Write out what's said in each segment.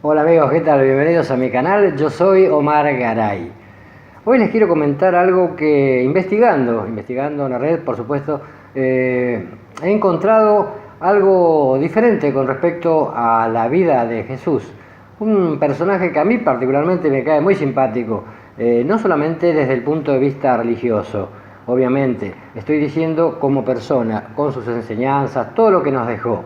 Hola amigos, ¿qué tal? Bienvenidos a mi canal, yo soy Omar Garay. Hoy les quiero comentar algo que investigando en la red, por supuesto, he encontrado algo diferente con respecto a la vida de Jesús. Un personaje que a mí particularmente me cae muy simpático, no solamente desde el punto de vista religioso, obviamente, estoy diciendo como persona, con sus enseñanzas, todo lo que nos dejó.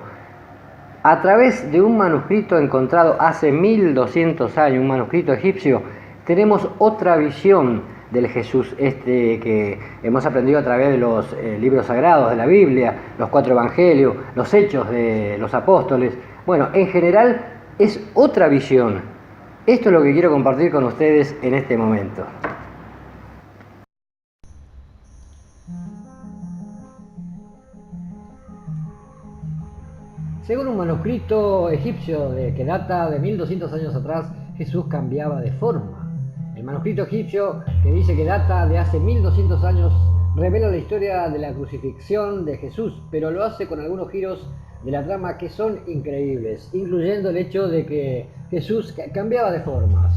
A través de un manuscrito encontrado hace 1200 años, un manuscrito egipcio, tenemos otra visión del Jesús que hemos aprendido a través de los libros sagrados de la Biblia, los 4 evangelios, los hechos de los apóstoles. Bueno, en general es otra visión. Esto es lo que quiero compartir con ustedes en este momento. Según un manuscrito egipcio que data de 1200 años atrás, Jesús cambiaba de forma. El manuscrito egipcio, que dice que data de hace 1200 años, revela la historia de la crucifixión de Jesús, pero lo hace con algunos giros de la trama que son increíbles, incluyendo el hecho de que Jesús cambiaba de formas.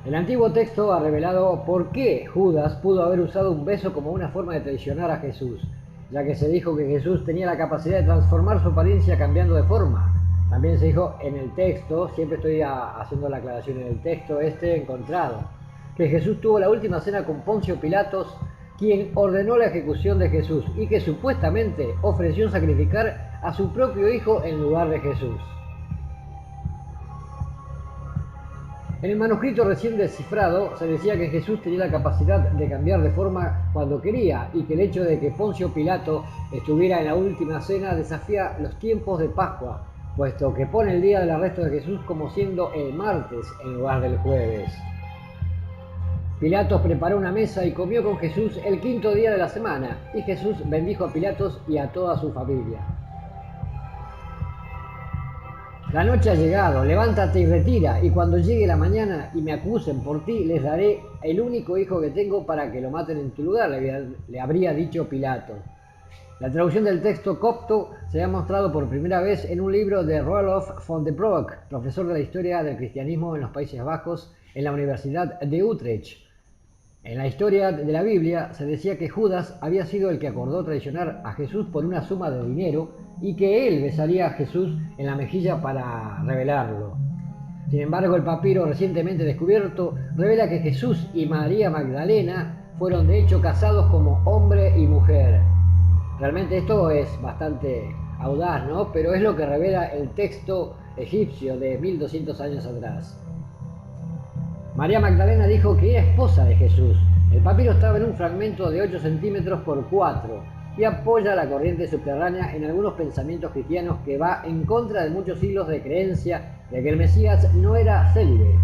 El antiguo texto ha revelado por qué Judas pudo haber usado un beso como una forma de traicionar a Jesús, ya que se dijo que Jesús tenía la capacidad de transformar su apariencia cambiando de forma. También se dijo en el texto, siempre estoy haciendo la aclaración en el texto encontrado, que Jesús tuvo la última cena con Poncio Pilatos, quien ordenó la ejecución de Jesús y que supuestamente ofreció sacrificar a su propio hijo en lugar de Jesús. En el manuscrito recién descifrado se decía que Jesús tenía la capacidad de cambiar de forma cuando quería y que el hecho de que Poncio Pilato estuviera en la última cena desafía los tiempos de Pascua, puesto que pone el día del arresto de Jesús como siendo el martes en lugar del jueves. Pilatos preparó una mesa y comió con Jesús el 5.º día de la semana, y Jesús bendijo a Pilatos y a toda su familia. La noche ha llegado, levántate y retira, y cuando llegue la mañana y me acusen por ti, les daré el único hijo que tengo para que lo maten en tu lugar, le habría dicho Pilato. La traducción del texto copto se ha mostrado por primera vez en un libro de Roelof von der Broek, profesor de la historia del cristianismo en los Países Bajos en la Universidad de Utrecht. En la historia de la Biblia se decía que Judas había sido el que acordó traicionar a Jesús por una suma de dinero y que él besaría a Jesús en la mejilla para revelarlo. Sin embargo, el papiro recientemente descubierto revela que Jesús y María Magdalena fueron de hecho casados como hombre y mujer. Realmente esto es bastante audaz, ¿no? Pero es lo que revela el texto egipcio de 1200 años atrás. María Magdalena dijo que era esposa de Jesús. El papiro estaba en un fragmento de 8 centímetros por 4 y apoya la corriente subterránea en algunos pensamientos cristianos que va en contra de muchos siglos de creencia de que el Mesías no era célibe.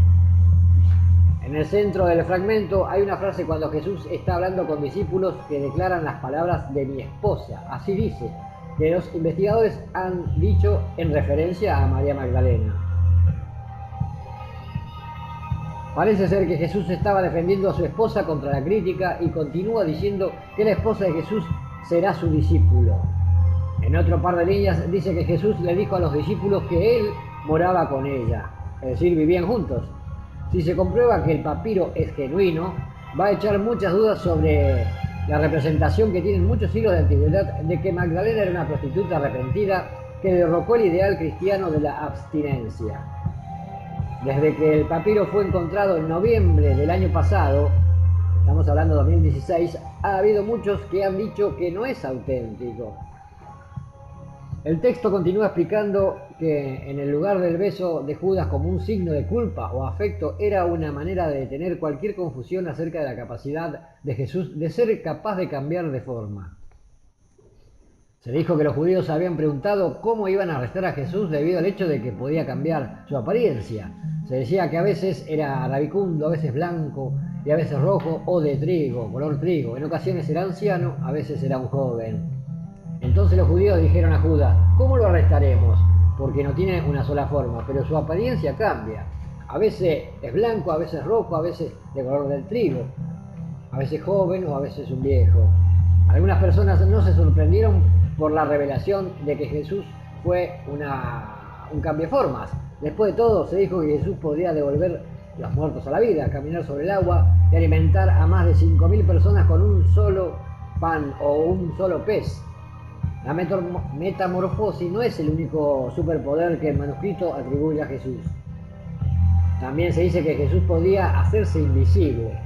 En el centro del fragmento hay una frase cuando Jesús está hablando con discípulos que declaran las palabras de mi esposa. Así dice, que los investigadores han dicho en referencia a María Magdalena. Parece ser que Jesús estaba defendiendo a su esposa contra la crítica y continúa diciendo que la esposa de Jesús será su discípulo. En otro par de líneas dice que Jesús le dijo a los discípulos que él moraba con ella, es decir, vivían juntos. Si se comprueba que el papiro es genuino, va a echar muchas dudas sobre la representación que tienen muchos siglos de antigüedad de que Magdalena era una prostituta arrepentida que derrocó el ideal cristiano de la abstinencia. Desde que el papiro fue encontrado en noviembre del año pasado, estamos hablando de 2016, ha habido muchos que han dicho que no es auténtico. El texto continúa explicando que en el lugar del beso de Judas como un signo de culpa o afecto era una manera de detener cualquier confusión acerca de la capacidad de Jesús de ser capaz de cambiar de forma. Se dijo que los judíos habían preguntado cómo iban a arrestar a Jesús debido al hecho de que podía cambiar su apariencia. Se decía que a veces era rabicundo, a veces blanco y a veces rojo o de trigo, color trigo. En ocasiones era anciano, a veces era un joven. Entonces los judíos dijeron a Judas, ¿cómo lo arrestaremos? Porque no tiene una sola forma, pero su apariencia cambia. A veces es blanco, a veces rojo, a veces de color del trigo, a veces joven o a veces un viejo. Algunas personas no se sorprendieron por la revelación de que Jesús fue un cambiaformas. Después de todo, se dijo que Jesús podía devolver los muertos a la vida, caminar sobre el agua y alimentar a más de 5.000 personas con un solo pan o un solo pez. La metamorfosis no es el único superpoder que el manuscrito atribuye a Jesús. También se dice que Jesús podía hacerse invisible.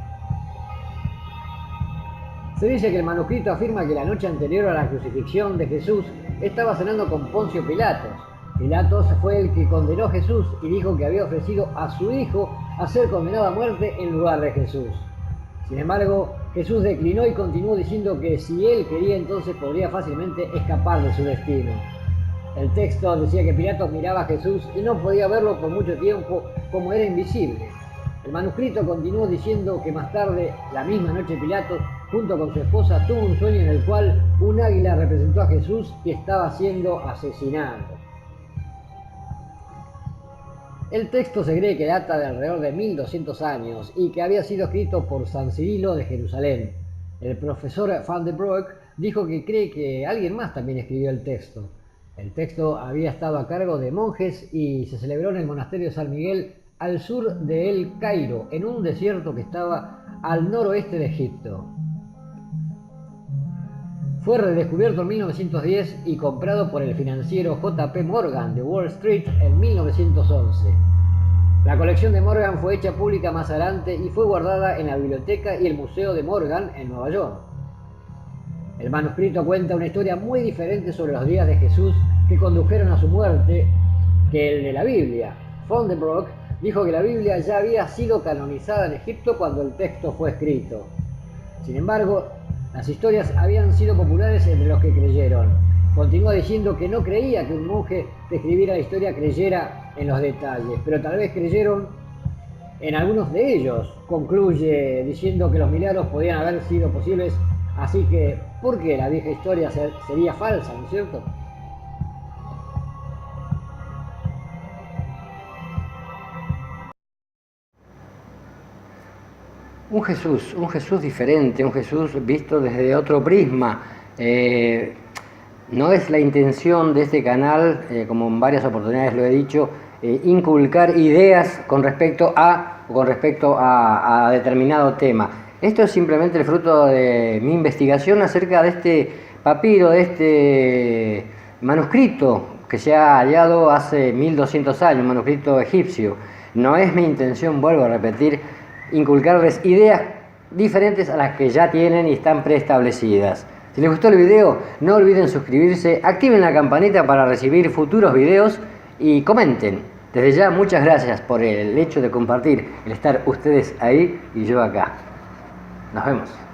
Se dice que el manuscrito afirma que la noche anterior a la crucifixión de Jesús estaba cenando con Poncio Pilatos. Pilatos fue el que condenó a Jesús y dijo que había ofrecido a su hijo a ser condenado a muerte en lugar de Jesús. Sin embargo, Jesús declinó y continuó diciendo que si él quería entonces podría fácilmente escapar de su destino. El texto decía que Pilatos miraba a Jesús y no podía verlo por mucho tiempo como era invisible. El manuscrito continuó diciendo que más tarde, la misma noche, Pilatos, junto con su esposa, tuvo un sueño en el cual un águila representó a Jesús y estaba siendo asesinado. El texto se cree que data de alrededor de 1200 años y que había sido escrito por San Cirilo de Jerusalén. El profesor Van der Broek dijo que cree que alguien más también escribió el texto. El texto había estado a cargo de monjes y se celebró en el monasterio de San Miguel al sur de El Cairo, en un desierto que estaba al noroeste de Egipto. Fue redescubierto en 1910 y comprado por el financiero J.P. Morgan de Wall Street en 1911. La colección de Morgan fue hecha pública más adelante y fue guardada en la biblioteca y el museo de Morgan en Nueva York. El manuscrito cuenta una historia muy diferente sobre los días de Jesús que condujeron a su muerte que el de la Biblia. Van der Broek dijo que la Biblia ya había sido canonizada en Egipto cuando el texto fue escrito. Sin embargo, las historias habían sido populares entre los que creyeron. Continúa diciendo que no creía que un monje que escribiera la historia creyera en los detalles, pero tal vez creyeron en algunos de ellos. Concluye diciendo que los milagros podían haber sido posibles, así que ¿por qué la vieja historia sería falsa, no es cierto? Un Jesús diferente, un Jesús visto desde otro prisma. No es la intención de este canal, como en varias oportunidades lo he dicho, inculcar ideas con respecto a determinado tema. Esto es simplemente el fruto de mi investigación acerca de este papiro, de este manuscrito que se ha hallado hace 1200 años, un manuscrito egipcio. No es mi intención, vuelvo a repetir, inculcarles ideas diferentes a las que ya tienen y están preestablecidas. Si les gustó el video, no olviden suscribirse, activen la campanita para recibir futuros videos y comenten. Desde ya, muchas gracias por el hecho de compartir, el estar ustedes ahí y yo acá. Nos vemos.